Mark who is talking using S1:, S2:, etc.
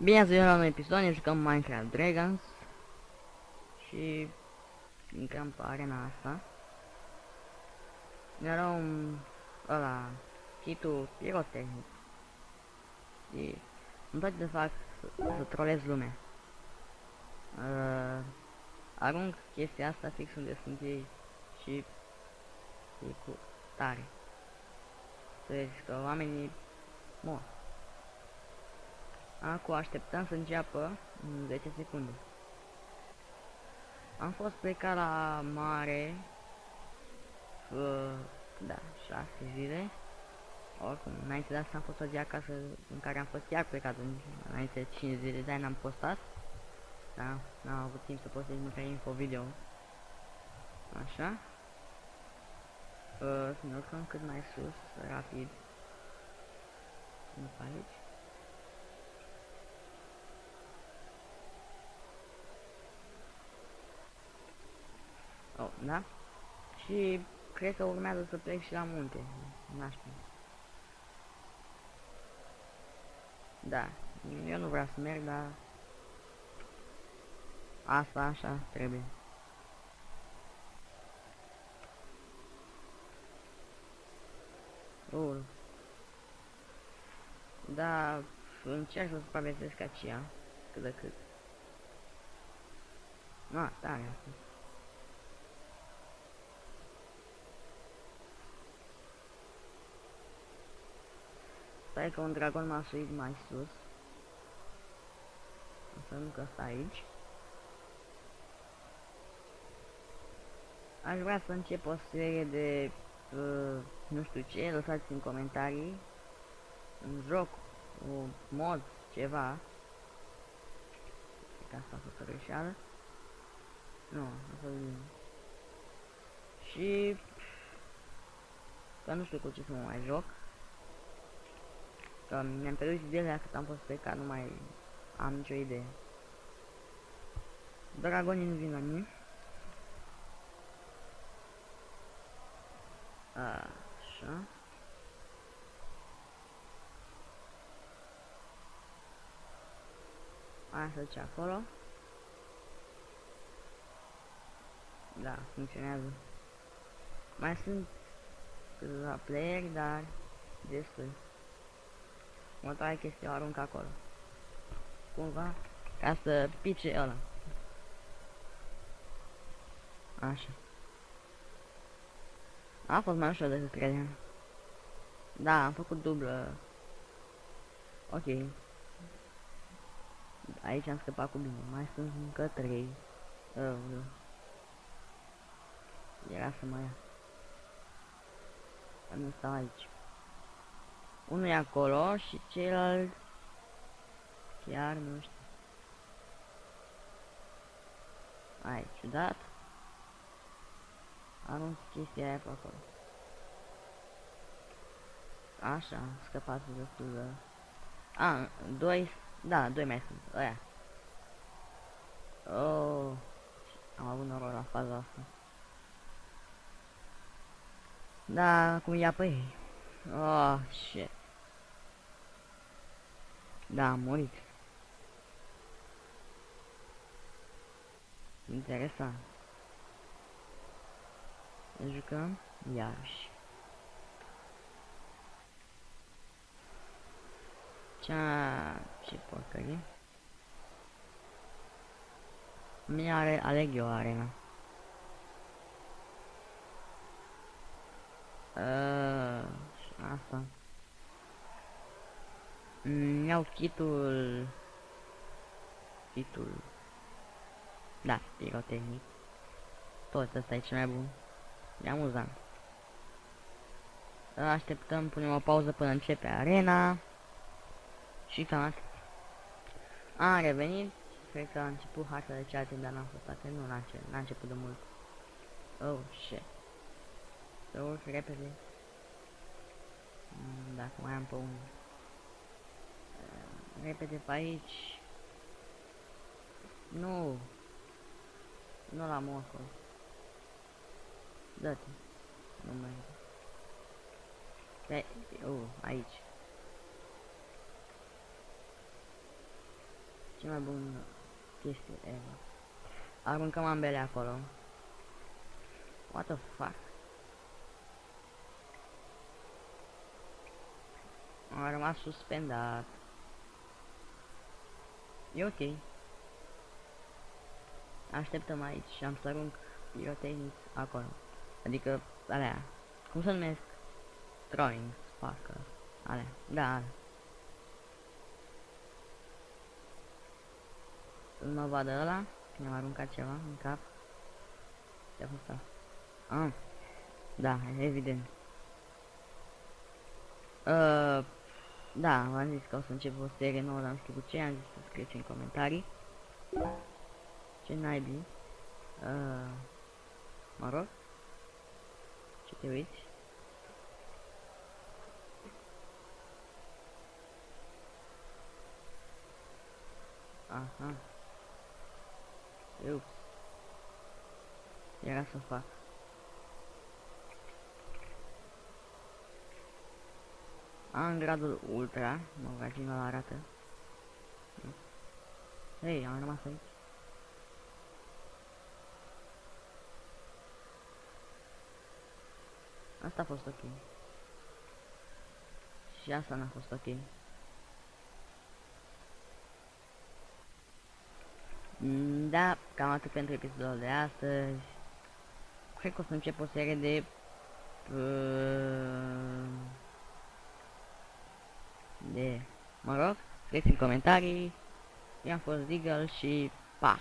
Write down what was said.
S1: Bine ați venit la un episod, ne jucăm Minecraft Dragons și intrăm pe arena asta. Ne luăm ăla, kitul pirotehnic și îmi place de fac să trolez lumea. Arunc chestia asta fix unde sunt ei și e cu tare. Să vezi că oamenii mor. Acum așteptăm să înceapă în 10 secunde. Am fost plecat la mare, da, 6 zile. Oricum, înainte de asta am fost o zi acasă în care am fost iar plecat înainte de 5 zile, de-aia n-am postat. Da, n-am avut timp să postez măcar info video. Așa. Să ne urcăm cât mai sus, rapid. Nu pe aici. Oh, da? Și cred că urmează să plec și la munte. N-aș fi. Da, eu nu vreau să merg, dar asta așa trebuie. Da, încerc să supraviețuiesc aceea, cât de cât. Tare asta. Stai că un dragon m-a suit mai sus. Înseamnă că ăsta aici. Aș vrea să încep o serie de nu știu ce, lăsați în comentarii. Un joc, un mod, ceva. Cred că asta a fost o greșeală. Nu, a fost bine. Și că nu știu cu ce să mă mai joc. Că mi-am pierdut ideea cât am fost plecat, nu mai am nicio idee. Dragonii nu vin la mine. Așa. Aia se duce acolo. Da, funcționează. Mai sunt câțiva playeri, dar destul. Următoarea chestie o arunc acolo. Cumva, ca să pice ăla. Așa. A fost mai ușor decât credeam. Da, am făcut dublă. Ok. Aici am scăpat cu bine. Mai sunt încă 3. Era să mă ia. Dar nu stau aici. Unul e acolo și celălalt chiar nu știu. Ai, ciudat. Arunc chestia aia pe acolo. Așa, am scăpat destul de... doi... Da, doi mai sunt, ăia. Oh, am avut noroc la faza asta. Da, cum ia pe ei. Oh, shit. Da, am murit. Interesant. Ne jucăm iarăși. Ce porcărie. Mine aleg eu arena. Asta. Iau kitul. Da, pirotehnic. Tot ăsta e cel mai bun. E amuzant. Așteptăm, punem o pauză până începe arena. Și cam atât. Am revenit. Cred că a început harta de cealaltă, dar n-am fost atent. Nu, n-a început de mult. Oh, shit. Să urc repede. Dacă mai am pe unul. Repede pe aici. Nu. Nu la morcov. Dă-te. Nu mai... Aici. cea mai bună chestie ever. Aruncăm ambele acolo. What the fuck? Am rămas suspendat. E ok. Așteptăm aici și am să arunc pirotehnici acolo. Adică, alea. Cum se numesc? Throwing sparkle. Alea. Da, alea. Să nu mă vadă ăla. Mi-am aruncat ceva în cap. Ce-a fost asta? Ah. Da, evident. Da, v-am zis că o să încep o serie nouă, dar nu știu cu ce, am zis să scrieți în comentarii. Ce naibii. Mă rog. Ce te uiți? Aha. Ups. Era să fac. Am gradul ultra, magazinul arată. Hei, am rămas aici. Asta a fost ok. Și asta n-a fost ok. Da, cam atât pentru episodul de astăzi. Cred că o să încep o serie de... Mă rog, scrieți în comentarii. Eu am fost Deagle și pa!